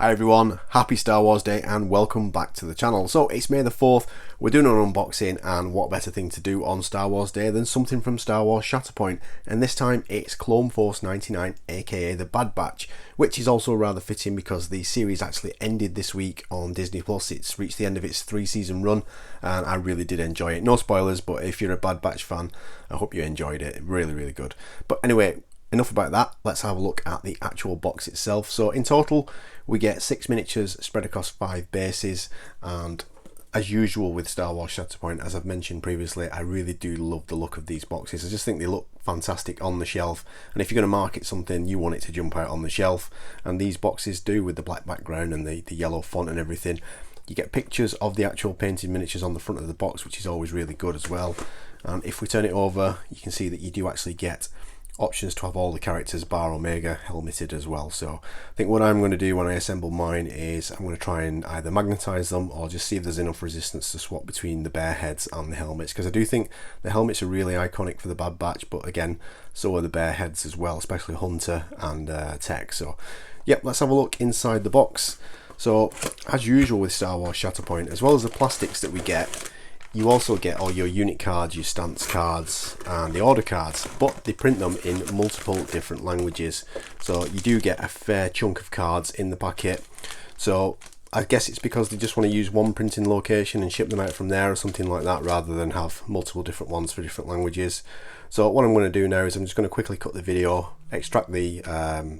Hi everyone, happy Star Wars Day and welcome back to the channel. So it's May the 4th, we're doing an unboxing, and what better thing to do on Star Wars Day than something from Star Wars Shatterpoint, and this time it's Clone Force 99 aka the Bad Batch, which is also rather fitting because the series actually ended this week on Disney Plus. It's reached the end of its 3-season run and I really did enjoy it. No spoilers, but if you're a Bad Batch fan, I hope you enjoyed it. Really good. But anyway, enough about that, let's have a look at the actual box itself. So in total we get 6 miniatures spread across 5 bases, and as usual with Star Wars Shatterpoint, as I've mentioned previously, I really do love the look of these boxes. I just think they look fantastic on the shelf, and if you're going to market something you want it to jump out on the shelf, and these boxes do, with the black background and the yellow font and everything. You get pictures of the actual painted miniatures on the front of the box, which is always really good as well. And if we turn it over, you can see that you do actually get options to have all the characters bar Omega helmeted as well. So I think what I'm going to do when I assemble mine is I'm going to try and either magnetize them or just see if there's enough resistance to swap between the bear heads and the helmets, because I do think the helmets are really iconic for the Bad Batch, but again so are the bear heads as well, especially Hunter and Tech. So yep, let's have a look inside the box. So as usual with Star Wars Shatterpoint, as well as the plastics that we get, you also get all your unit cards, your stance cards and the order cards, but they print them in multiple different languages, so you do get a fair chunk of cards in the packet. So I guess it's because they just want to use one printing location and ship them out from there or something like that, rather than have multiple different ones for different languages. So what I'm going to do now is I'm just going to quickly cut the video, extract the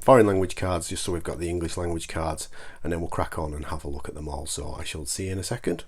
foreign language cards just so we've got the English language cards, and then we'll crack on and have a look at them all. So I shall see you in a second.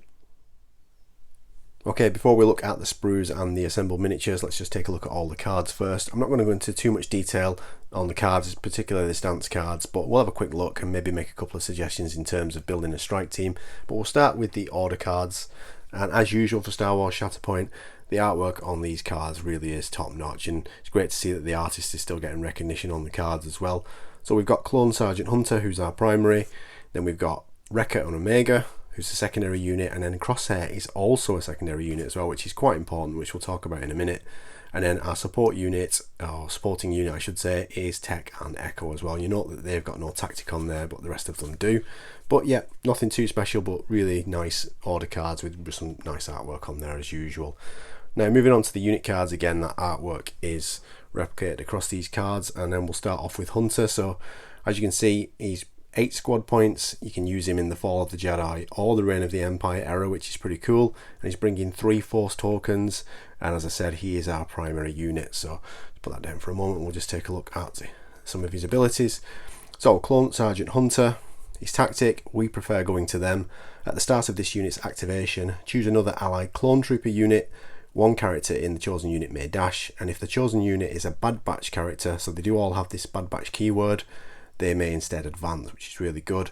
Okay, before we look at the sprues and the assembled miniatures, let's just take a look at all the cards first. I'm not going to go into too much detail on the cards, particularly the stance cards, but we'll have a quick look and maybe make a couple of suggestions in terms of building a strike team. But we'll start with the order cards, and as usual for Star Wars Shatterpoint, the artwork on these cards really is top notch, and it's great to see that the artist is still getting recognition on the cards as well. So we've got Clone Sergeant Hunter, who's our primary, then we've got Rea Omega, who's a secondary unit, and then Crosshair is also a secondary unit as well, which is quite important, which we'll talk about in a minute. And then our support unit, or supporting unit I should say, is Tech and Echo as well. You note that they've got no tactic on there, but the rest of them do. But yeah, nothing too special, but really nice order cards with some nice artwork on there as usual. Now moving on to the unit cards, again that artwork is replicated across these cards, and then we'll start off with Hunter. So as you can see, he's 8 squad points. You can use him in the Fall of the Jedi or the Reign of the Empire era, which is pretty cool, and he's bringing 3 Force tokens, and as I said, he is our primary unit. So let's put that down for a moment and we'll just take a look at some of his abilities. So Clone Sergeant Hunter, his tactic, we prefer going to them. At the start of this unit's activation, choose another allied clone trooper unit. One character in the chosen unit may dash, and if the chosen unit is a Bad Batch character, so they do all have this Bad Batch keyword, they may instead advance, which is really good.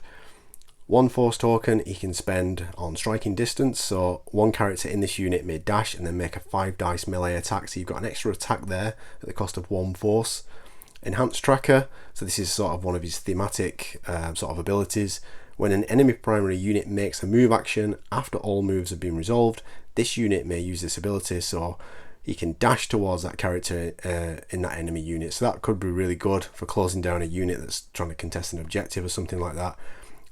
1 Force token he can spend on striking distance, so one character in this unit may dash and then make a 5 dice melee attack, so you've got an extra attack there at the cost of 1 Force. Enhanced Tracker, so this is sort of one of his thematic sort of abilities. When an enemy primary unit makes a move action after all moves have been resolved, this unit may use this ability, so he can dash towards that character in that enemy unit. So that could be really good for closing down a unit that's trying to contest an objective or something like that.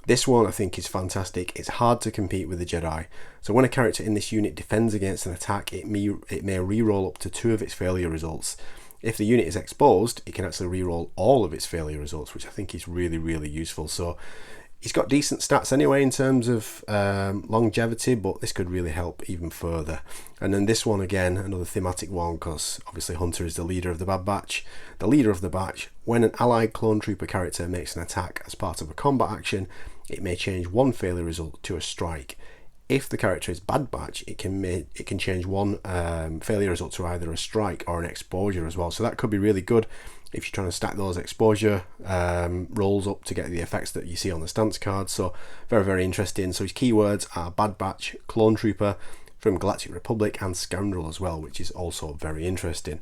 This one I think is fantastic. It's hard to compete with the Jedi. So when a character in this unit defends against an attack, it may re-roll up to 2 of its failure results. If the unit is exposed, it can actually re-roll all of its failure results, which I think is really useful. So he's got decent stats anyway in terms of longevity, but this could really help even further. And then this one again, another thematic one, because obviously Hunter is the leader of the Bad Batch. The leader of the batch, when an allied clone trooper character makes an attack as part of a combat action, it may change 1 failure result to a strike. If the character is Bad Batch, it can change 1 failure result to either a strike or an exposure as well. So that could be really good if you're trying to stack those exposure rolls up to get the effects that you see on the stance card. So very interesting. So his keywords are Bad Batch, Clone Trooper, from Galactic Republic, and Scoundrel as well, which is also very interesting.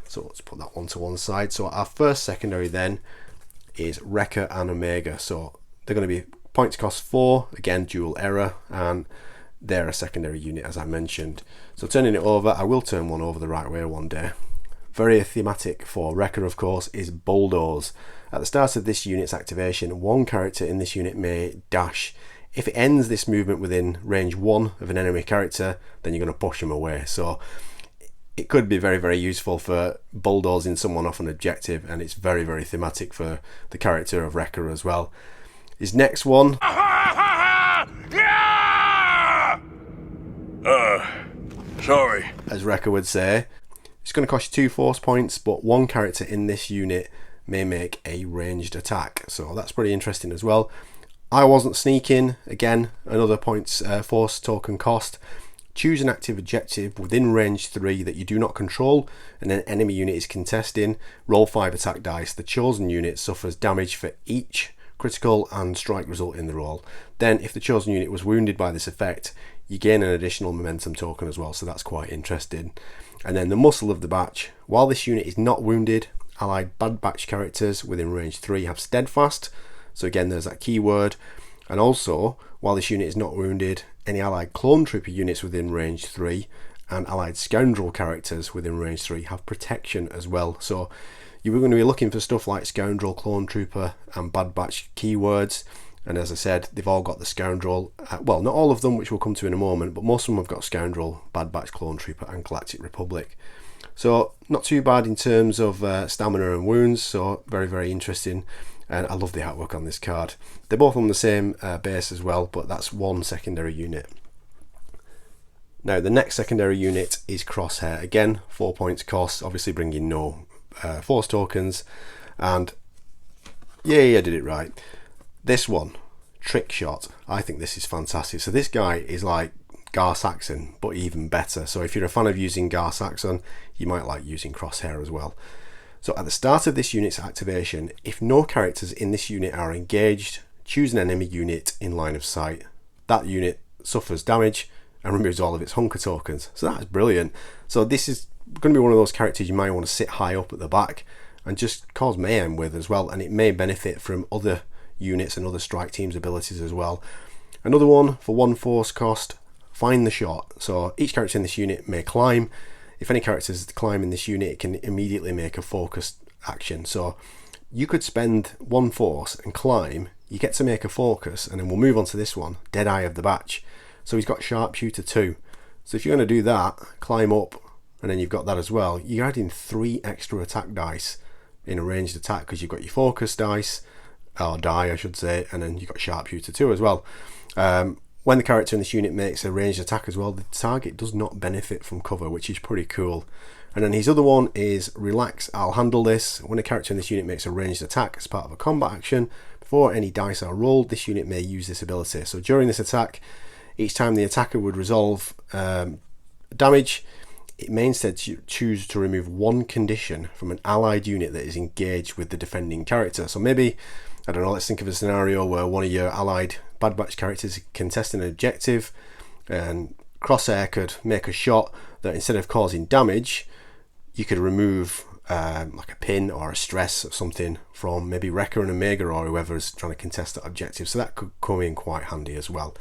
So let's put that one to one side. So our first secondary then is Rea and Omega. So they're going to be points cost 4, again dual error, and they're a secondary unit as I mentioned. So turning it over, I will turn one over the right way one day. Very thematic for Rea, of course, is Bulldoze. At the start of this unit's activation, one character in this unit may dash. If it ends this movement within range 1 of an enemy character, then you're going to push them away. So it could be very, very useful for bulldozing someone off an objective, and it's very, very thematic for the character of Rea as well. His next one... Sorry. As Rea would say. It's going to cost you 2 force points, but one character in this unit may make a ranged attack. So that's pretty interesting as well. I wasn't sneaking. Again, another points force token cost. Choose an active objective within range 3 that you do not control, and an enemy unit is contesting. Roll 5 attack dice. The chosen unit suffers damage for each critical and strike result in the roll. Then, if the chosen unit was wounded by this effect, you gain an additional momentum token as well, so that's quite interesting. And then the muscle of the batch. While this unit is not wounded, allied bad batch characters within range 3 have steadfast. So again, there's that keyword. And also, while this unit is not wounded, any allied clone trooper units within range 3 and allied scoundrel characters within range 3 have protection as well. So you're going to be looking for stuff like scoundrel, clone trooper and bad batch keywords. And as I said, they've all got the scoundrel, well, not all of them, which we'll come to in a moment, but most of them have got scoundrel, bad batch, clone trooper and Galactic Republic. So not too bad in terms of stamina and wounds, so very, very interesting. And I love the artwork on this card. They're both on the same base as well, but that's one secondary unit. Now the next secondary unit is Crosshair. Again, 4 points cost, obviously bringing no force tokens. And yeah, I did it right. This one, Trick Shot, I think this is fantastic. So this guy is like Gar Saxon, but even better. So if you're a fan of using Gar Saxon, you might like using Crosshair as well. So at the start of this unit's activation, if no characters in this unit are engaged, choose an enemy unit in line of sight. That unit suffers damage and removes all of its hunker tokens. So that's brilliant. So this is going to be one of those characters you might want to sit high up at the back and just cause mayhem with as well. And it may benefit from other units and other strike teams abilities as well. Another one for 1 force cost, Find the Shot. So each character in this unit may climb. If any characters climb in this unit, it can immediately make a focused action. So you could spend 1 force and climb, you get to make a focus, and then we'll move on to this one, Deadeye of the Batch. So he's got Sharpshooter 2. So if you're going to do that, climb up, and then you've got that as well, you're adding 3 extra attack dice in a ranged attack because you've got your focus dice, or die I should say, and then you've got Sharpshooter 2 as well. When the character in this unit makes a ranged attack as well, the target does not benefit from cover, which is pretty cool. And then his other one is Relax, I'll Handle This. When a character in this unit makes a ranged attack as part of a combat action, before any dice are rolled, this unit may use this ability. So during this attack, each time the attacker would resolve damage, it may instead choose to remove 1 condition from an allied unit that is engaged with the defending character. So maybe, I don't know, let's think of a scenario where one of your allied Bad Batch characters contesting an objective, and Crosshair could make a shot that instead of causing damage, you could remove like a pin or a stress or something from maybe Rea and Omega or whoever is trying to contest that objective. So that could come in quite handy as well.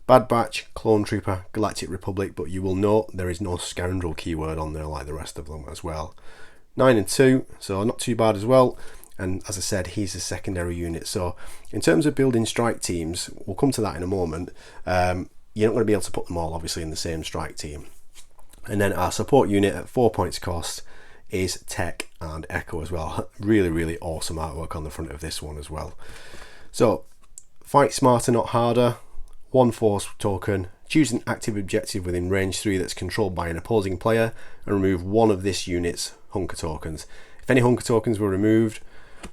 Bad Batch, Clone Trooper, Galactic Republic, but you will note there is no scoundrel keyword on there like the rest of them as well. 9 and 2, so not too bad as well. And as I said, he's a secondary unit. So in terms of building strike teams, we'll come to that in a moment. You're not going to be able to put them all obviously in the same strike team. And then our support unit at 4 points cost is Tech and Echo as well. Really, really awesome artwork on the front of this one as well. So fight smarter, not harder. 1 force token. Choose an active objective within range 3 that's controlled by an opposing player and remove 1 of this unit's hunker tokens. If any hunker tokens were removed,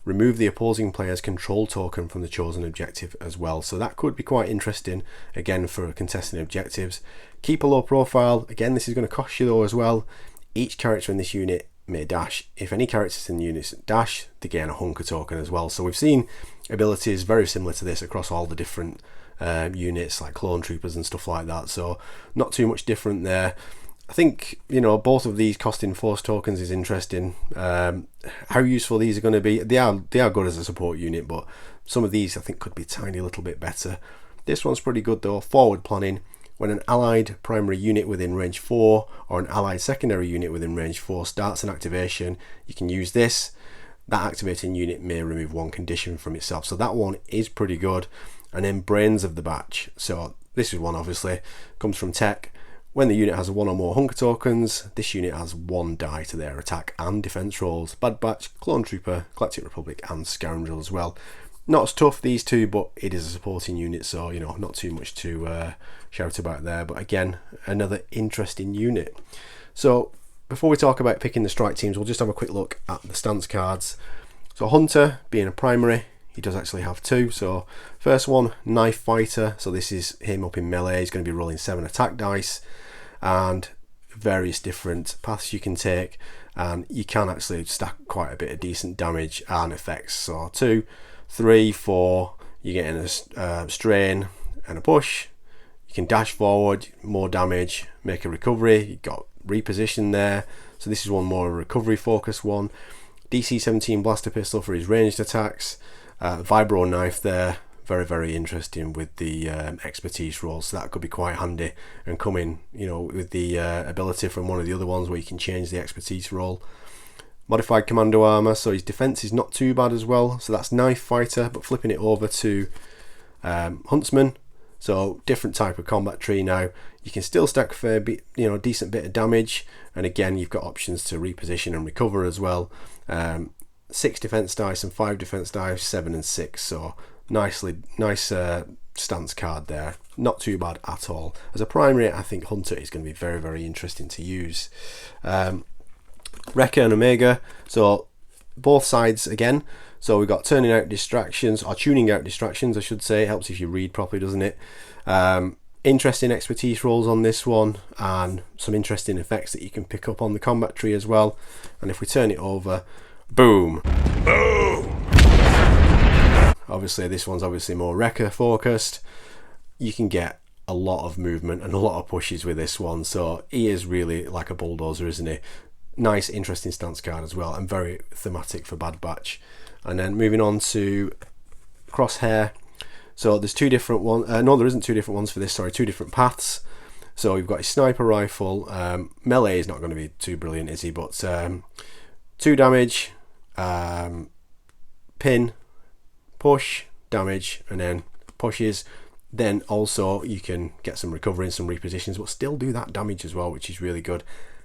remove the opposing player's control token from the chosen objective as well. So that could be quite interesting, again, for contesting objectives. Keep a low profile. Again, this is going to cost you though as well. Each character in this unit may dash. If any characters in the unit dash, they gain a hunker token as well. So we've seen abilities very similar to this across all the different units like clone troopers and stuff like that. So not too much different there. I think, you know, both of these costing force tokens is interesting. How useful these are going to be, they are good as a support unit, but some of these I think could be a tiny little bit better. This one's pretty good though. Forward planning. When an allied primary unit within range 4 or an allied secondary unit within range 4 starts an activation, you can use this. that activating unit may remove 1 condition from itself. So that one is pretty good. And then Brains of the Batch. So this is one obviously comes from tech. When the unit has 1 or more hunker tokens, this unit has 1 die to their attack and defense rolls. Bad Batch, Clone Trooper, Galactic Republic, and Scoundrel as well. Not as tough, these two, but it is a supporting unit, so you know, not too much to shout about there. But again, another interesting unit. So before we talk about picking the strike teams, we'll just have a quick look at the stance cards. So Hunter, being a primary, he does actually have 2. So first one, Knife Fighter. So this is him up in melee. He's going to be rolling 7 attack dice and various different paths you can take, and you can actually stack quite a bit of decent damage and effects. So 2, 3, 4, you're getting a strain and a push. You can dash forward, more damage, make a recovery. You've got reposition there. So this is one more recovery focused one. DC 17 blaster pistol for his ranged attacks. Vibro knife there. Very, very interesting with the expertise rolls. So that could be quite handy and come in, you know, with the ability from one of the other ones where you can change the expertise roll. Modified commando armor, so his defense is not too bad as well. So that's Knife Fighter, but flipping it over to Huntsman. So different type of combat tree now. You can still stack a fair bit, you know, decent bit of damage, and again you've got options to reposition and recover as well. 6 defense dice and 5 defense dice, 7 and 6. So nice stance card there. Not too bad at all. As a primary, I think Hunter is going to be very, very interesting to use. Rea and Omega, so both sides again. So we've got turning out distractions, or tuning out distractions I should say. It helps if you read properly, doesn't it? Interesting expertise rolls on this one, and some interesting effects that you can pick up on the combat tree as well. And if we turn it over, boom, Boom! obviously this one's obviously more Rea focused. You can get a lot of movement and a lot of pushes with this one, so he is really like a bulldozer, isn't he? Nice interesting stance card as well, and very thematic for Bad Batch. And then moving on to Crosshair. So there's 2 different ones. No, there isn't 2 different ones for this. Sorry, 2 different paths. So we've got a sniper rifle. Melee is not going to be too brilliant, is he? But 2 damage, pin, push, damage, and then pushes. Then also you can get some recovery and some repositions, but still do that damage as well, which is really good.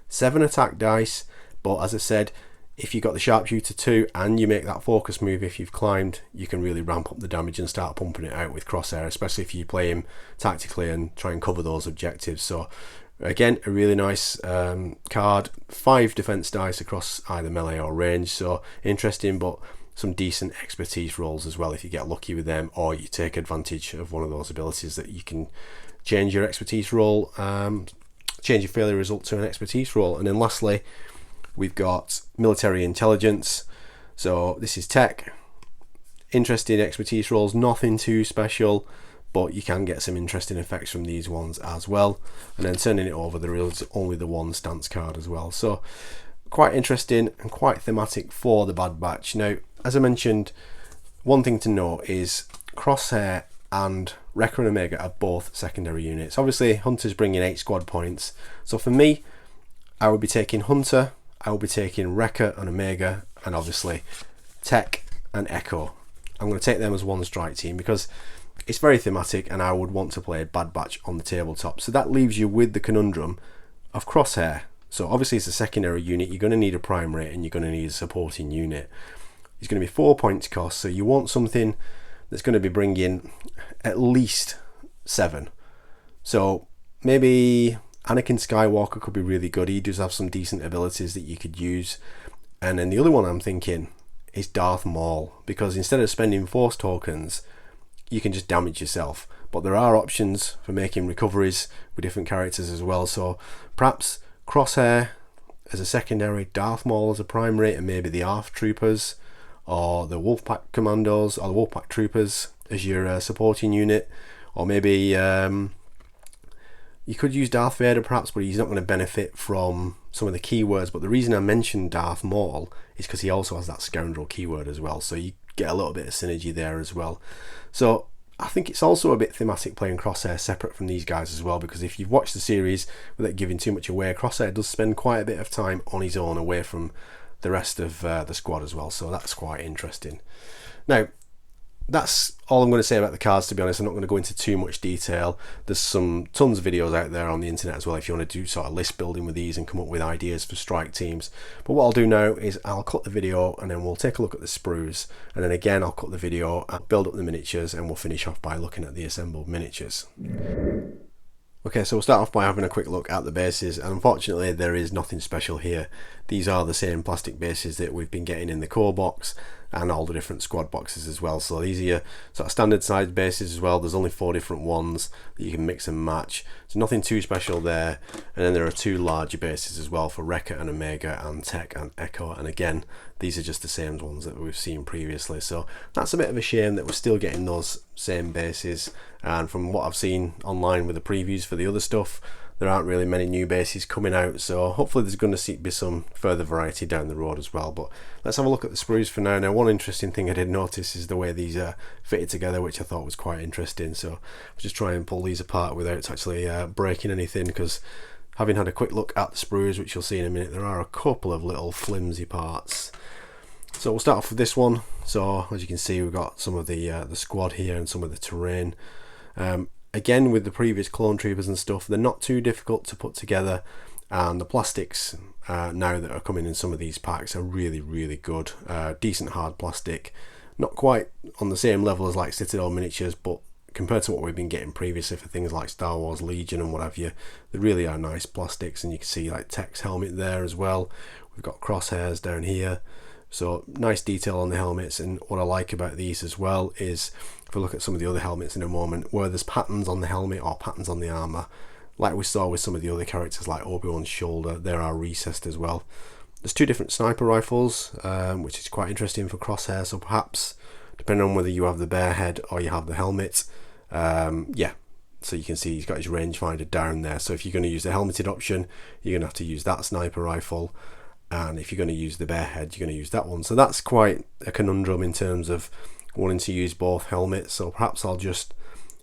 7 attack dice, but as I said, if you've got the sharpshooter 2 and you make that focus move, if you've climbed, you can really ramp up the damage and start pumping it out with Crosshair, especially if you play him tactically and try and cover those objectives. So again, a really nice card. 5 defense dice across either melee or range, so interesting, but some decent expertise rolls as well if you get lucky with them, or you take advantage of one of those abilities that you can change your expertise roll, change your failure result to an expertise roll. And then lastly, we've got military intelligence. So this is tech. Interesting expertise rolls, nothing too special, but you can get some interesting effects from these ones as well. And then turning it over, there is only the 1 stance card as well. So quite interesting and quite thematic for the Bad Batch. Now, as I mentioned, one thing to note is Crosshair and Rea and Omega are both secondary units. Obviously, Hunter's bringing 8 squad points. So for me, I would be taking Hunter, I will be taking Rea and Omega, and obviously Tech and Echo. I'm going to take them as 1 strike team because it's very thematic and I would want to play Bad Batch on the tabletop. So that leaves you with the conundrum of Crosshair. So obviously it's a secondary unit, you're going to need a primary and you're going to need a supporting unit. It's going to be 4 points cost, so you want something that's going to be bringing at least 7. So maybe Anakin Skywalker could be really good. He does have some decent abilities that you could use. And then the other one I'm thinking is Darth Maul, because instead of spending force tokens, you can just damage yourself. But there are options for making recoveries with different characters as well. So perhaps Crosshair as a secondary, Darth Maul as a primary, and maybe the ARF troopers or the Wolfpack commandos or the Wolfpack troopers as your supporting unit. Or maybe you could use Darth Vader perhaps, but he's not going to benefit from some of the keywords. But the reason I mentioned Darth Maul is because he also has that scoundrel keyword as well, so you get a little bit of synergy there as well. So I think it's also a bit thematic playing Crosshair separate from these guys as well, because if you've watched the series, without giving too much away, Crosshair does spend quite a bit of time on his own away from the rest of the squad as well, so that's quite interesting. Now, that's all I'm going to say about the cards, to be honest. I'm not going to go into too much detail. There's tons of videos out there on the internet as well if you want to do sort of list building with these and come up with ideas for strike teams. But what I'll do now is I'll cut the video and then we'll take a look at the sprues, and then again I'll cut the video and build up the miniatures, and we'll finish off by looking at the assembled miniatures. Okay, so we'll start off by having a quick look at the bases, and unfortunately there is nothing special here. These are the same plastic bases that we've been getting in the core box and all the different squad boxes as well. So these are your sort of standard size bases as well. There's only 4 different ones that you can mix and match, so nothing too special there. And then there are 2 larger bases as well for Rea and Omega and Tech and Echo, and again these are just the same ones that we've seen previously, so that's a bit of a shame that we're still getting those same bases. And from what I've seen online with the previews for the other stuff, there aren't really many new bases coming out, so hopefully there's going to be some further variety down the road as well. But let's have a look at the sprues for now. Now, one interesting thing I did notice is the way these are fitted together, which I thought was quite interesting. So I'll just try and pull these apart without actually breaking anything, because having had a quick look at the sprues, which you'll see in a minute, there are a couple of little flimsy parts. So we'll start off with this one. So as you can see, we've got some of the squad here and some of the terrain. Again, with the previous clone troopers and stuff, they're not too difficult to put together, and the plastics now that are coming in some of these packs are really good. Decent hard plastic, not quite on the same level as like Citadel miniatures, but compared to what we've been getting previously for things like Star Wars Legion and what have you, they really are nice plastics. And you can see like Tech's helmet there as well. We've got Crosshairs down here, so nice detail on the helmets. And what I like about these as well is, if we look at some of the other helmets in a moment, where there's patterns on the helmet or patterns on the armor, like we saw with some of the other characters like Obi-Wan's shoulder, there are recessed as well. There's 2 different sniper rifles, which is quite interesting for Crosshair, so perhaps depending on whether you have the bear head or you have the helmet, yeah, so you can see he's got his rangefinder down there. So if you're going to use the helmeted option, you're going to have to use that sniper rifle, and if you're going to use the bear head, you're going to use that one. So that's quite a conundrum in terms of wanting to use both helmets. So perhaps I'll just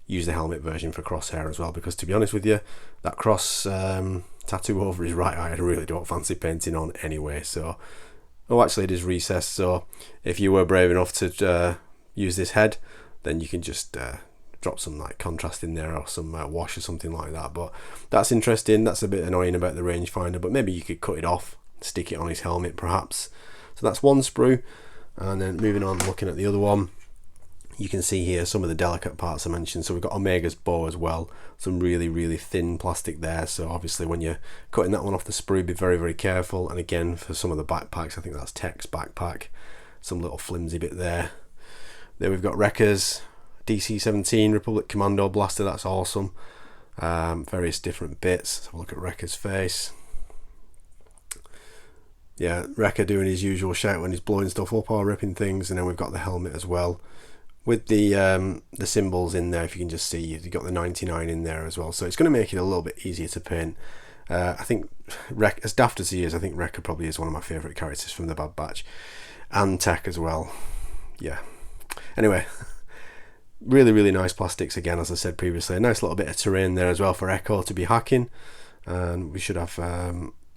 use the helmet version for Crosshair as well, because to be honest with you, that cross tattoo over his right eye I really don't fancy painting on anyway. So, oh, actually it is recessed, so if you were brave enough to use this head, then you can just drop some like contrast in there or some wash or something like that. But that's interesting. That's a bit annoying about the rangefinder, but maybe you could cut it off, stick it on his helmet perhaps. So that's one sprue. And then moving on, looking at the other one, you can see here some of the delicate parts I mentioned. So we've got Omega's bow as well, some really thin plastic there. So obviously when you're cutting that one off the sprue, be very careful. And again, for some of the backpacks, I think that's Tech's backpack, some little flimsy bit there. There we've got Reca's DC-17 Republic Commando blaster, that's awesome. Various different bits. Let's have a look at Reca's face. Yeah, Rea doing his usual shout when he's blowing stuff up or ripping things. And then we've got the helmet as well, with the symbols in there. If you can just see, you've got the 99 in there as well, so it's going to make it a little bit easier to paint. I think as daft as he is, I think Rea probably is one of my favourite characters from the Bad Batch, and Tech as well. Yeah, anyway, really nice plastics again, as I said previously. A nice little bit of terrain there as well for Echo to be hacking, and we should have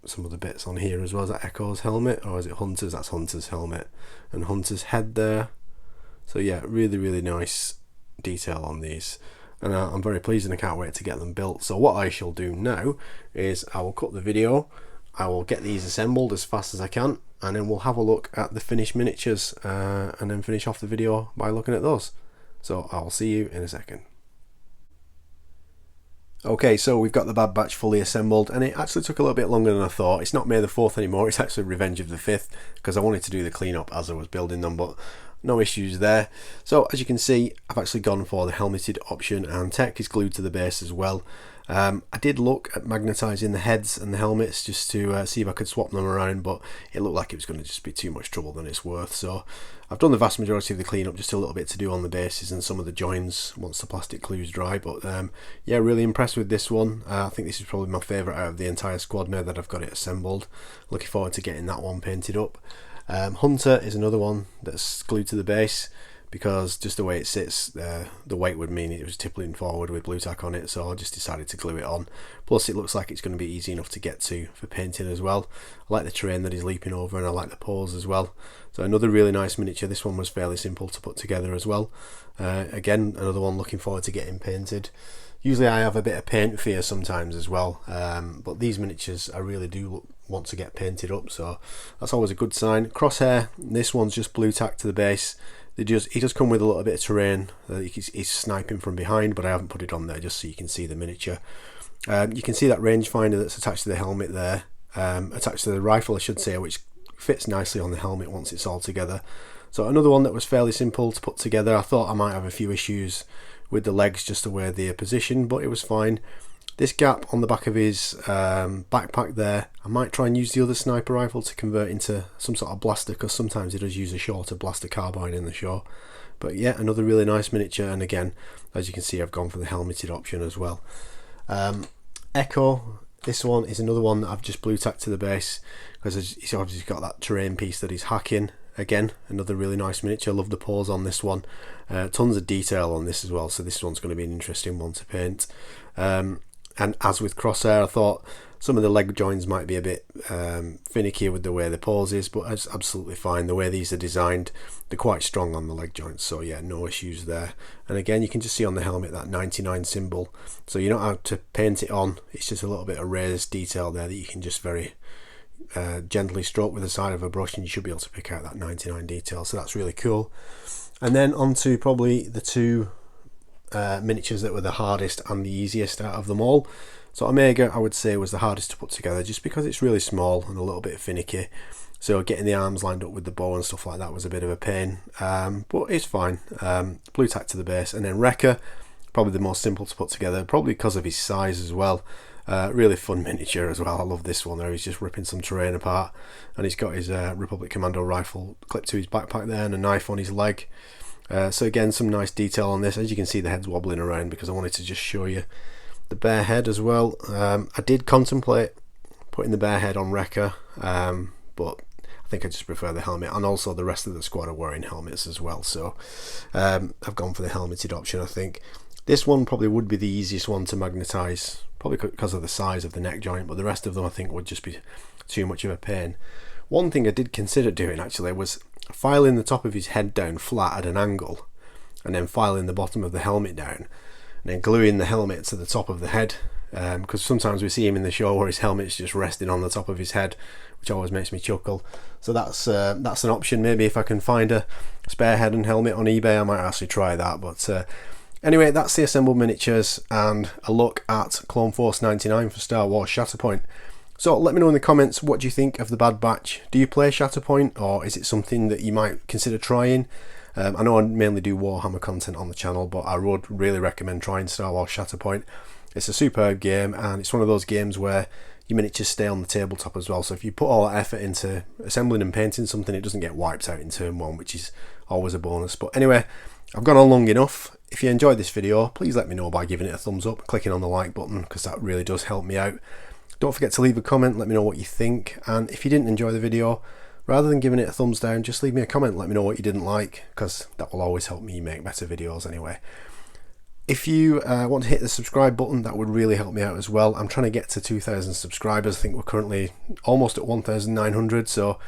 some other bits on here as well. Is that Echo's helmet, or is it Hunter's? That's Hunter's helmet and Hunter's head there. So yeah, really nice detail on these, and I'm very pleased and I can't wait to get them built. So what I shall do now is I will cut the video, I will get these assembled as fast as I can, and then we'll have a look at the finished miniatures, and then finish off the video by looking at those. So I'll see you in a second. Okay, so we've got the Bad Batch fully assembled, and it actually took a little bit longer than I thought. It's not May the 4th anymore, it's actually Revenge of the 5th, because I wanted to do the cleanup as I was building them, but no issues there. So as you can see, I've actually gone for the helmeted option, and Tech is glued to the base as well. I did look at magnetising the heads and the helmets just to see if I could swap them around, but it looked like it was going to just be too much trouble than it's worth. So I've done the vast majority of the cleanup, just a little bit to do on the bases and some of the joins once the plastic glue's dry. But yeah, really impressed with this one. I think this is probably my favourite out of the entire squad now that I've got it assembled. Looking forward to getting that one painted up. Hunter is another one that's glued to the base. because just the way it sits, the weight would mean it was tippling forward with blue tack on it, so I just decided to glue it on. Plus it looks like it's going to be easy enough to get to for painting as well. I like the terrain that he's leaping over, and I like the pose as well. So another really nice miniature. This one was fairly simple to put together as well. Again, another one looking forward to getting painted. Usually I have a bit of paint fear sometimes as well, but these miniatures I really do want to get painted up, so that's always a good sign. Crosshair, this one's just blue tack to the base. He does come with a little bit of terrain. He's sniping from behind, but I haven't put it on there just so you can see the miniature. You can see that rangefinder that's attached to the helmet there, attached to the rifle I should say, which fits nicely on the helmet once it's all together. So another one that was fairly simple to put together. I thought I might have a few issues with the legs just the way they're positioned, but it was fine. This gap on the back of his backpack there, I might try and use the other sniper rifle to convert into some sort of blaster, because sometimes he does use a shorter blaster carbine in the show. But yeah, another really nice miniature, and again, as you can see, I've gone for the helmeted option as well. Echo, this one is another one that I've just blue tacked to the base, because he's obviously got that terrain piece that he's hacking. Again, another really nice miniature. Love the pose on this one. Tons of detail on this as well, so this one's going to be an interesting one to paint. And as with Crosshair, I thought some of the leg joins might be a bit finicky with the way the pose is, but it's absolutely fine. The way these are designed, they're quite strong on the leg joints, so yeah, no issues there. And again, you can just see on the helmet that 99 symbol, so you don't have to paint it on. It's just a little bit of raised detail there that you can just very gently stroke with the side of a brush, and you should be able to pick out that 99 detail, so that's really cool. And then on to probably the two miniatures that were the hardest and the easiest out of them all. So Omega, I would say, was the hardest to put together, just because it's really small and a little bit finicky, so getting the arms lined up with the bow and stuff like that was a bit of a pain, but it's fine. Blue tack to the base. And then Rea, probably the most simple to put together, probably because of his size as well. Really fun miniature as well. I love this one there. He's just ripping some terrain apart, and he's got his Republic Commando rifle clipped to his backpack there, and a knife on his leg. So again, some nice detail on this. As you can see, the head's wobbling around because I wanted to just show you the bare head as well. I did contemplate putting the bare head on Rea, but I think I just prefer the helmet, and also the rest of the squad are wearing helmets as well, so I've gone for the helmeted option. I think this one probably would be the easiest one to magnetize, probably because of the size of the neck joint, but the rest of them I think would just be too much of a pain. One thing I did consider doing actually was filing the top of his head down flat at an angle, and then filing the bottom of the helmet down, and then gluing the helmet to the top of the head, because sometimes we see him in the show where his helmet's just resting on the top of his head, which always makes me chuckle. So that's an option. Maybe if I can find a spare head and helmet on eBay, I might actually try that. But anyway, that's the assembled miniatures and a look at Clone Force 99 for Star Wars Shatterpoint. So let me know in the comments, what do you think of the Bad Batch? Do you play Shatterpoint, or is it something that you might consider trying? I know I mainly do Warhammer content on the channel, but I would really recommend trying Star Wars Shatterpoint. It's a superb game, and it's one of those games where your miniatures stay on the tabletop as well, so if you put all that effort into assembling and painting something, it doesn't get wiped out in turn one, which is always a bonus. But anyway, I've gone on long enough. If you enjoyed this video, please let me know by giving it a thumbs up, clicking on the like button, because that really does help me out. Don't forget to leave a comment, let me know what you think, and if you didn't enjoy the video, rather than giving it a thumbs down, just leave me a comment, let me know what you didn't like, because that will always help me make better videos anyway. If you want to hit the subscribe button, that would really help me out as well. I'm trying to get to 2,000 subscribers. I think we're currently almost at 1,900, so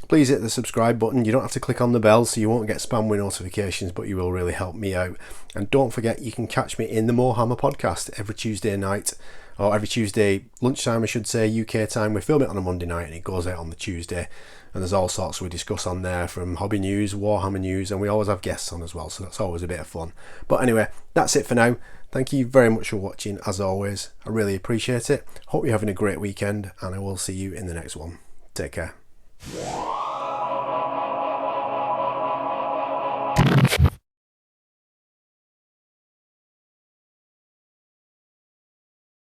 please hit the subscribe button. You don't have to click on the bell, so you won't get spam with notifications, but you will really help me out. And don't forget, you can catch me in the Warhammer podcast every Tuesday night, or every Tuesday lunchtime I should say, UK time. We film it on a Monday night and it goes out on the Tuesday, and there's all sorts we discuss on there, from hobby news, Warhammer news, and we always have guests on as well, so that's always a bit of fun. But anyway, that's it for now. Thank you very much for watching, as always. I really appreciate it. Hope you're having a great weekend, and I will see you in the next one. Take care.